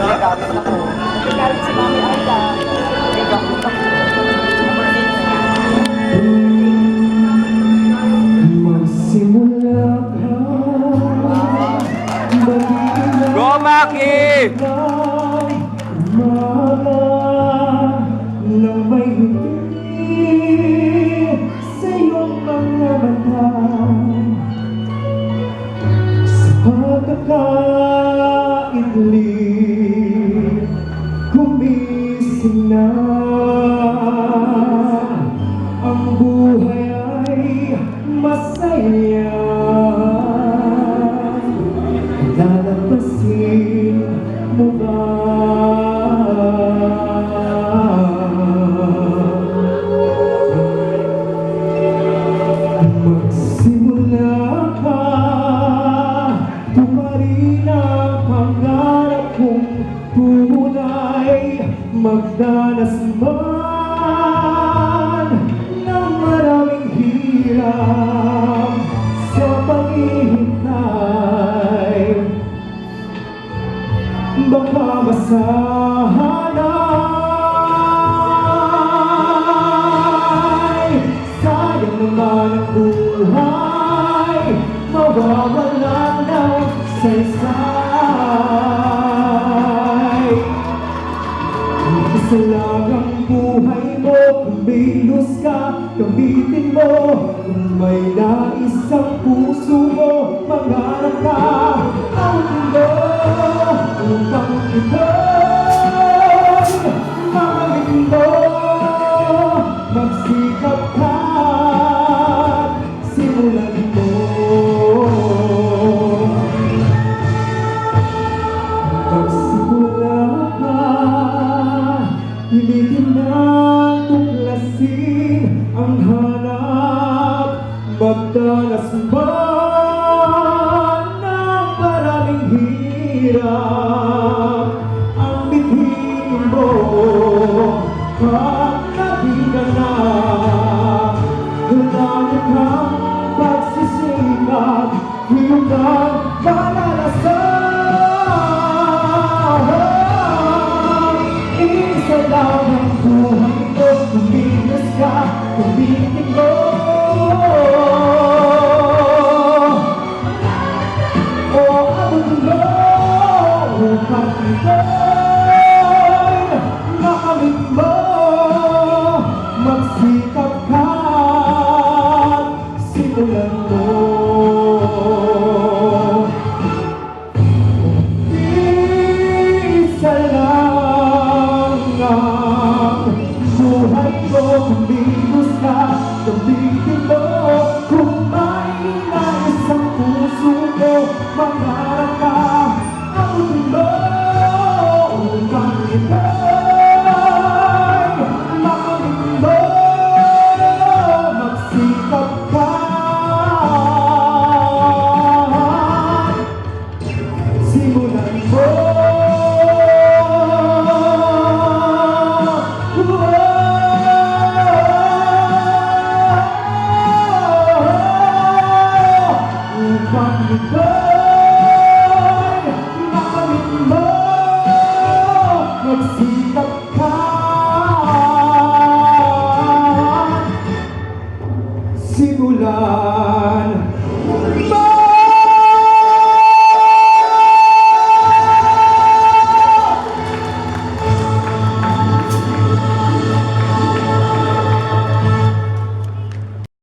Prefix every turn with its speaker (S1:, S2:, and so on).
S1: Nagagamit ako. Nagagamit si Mami Aida. Nagagamit ako.
S2: Magsimula ka.
S3: Go, Maki!
S2: Nang may hindi sa iyong mga mata, sa pagkakaidli gumising na. Ang buhay ay masaya, lalabasin mo ba? Magsimula ka, tumarin ang pangarap kong tunay, magdanas man ng maraming hirap sa paghihintay. Baka masanay, sayang naman ang buhay, mawawalan ng saysay. Isa lang ang buhay mo, kumilos ka, gamitin mo. Kung may nais ang puso mo, mangarap ka ang mundo upang ito'y makamit mo. Magsikap ka at simulan mo. Magsimula ka, hilitin na tuklasin ang hanap, magdanas man ng maraming hirap. Ang bithin mo pag naging ganap, lalo kang pagsisikap, iyong ang malalasan. Isa lang ang buhay mo, kumilos ka, kumitin mo. O abot mo upang ito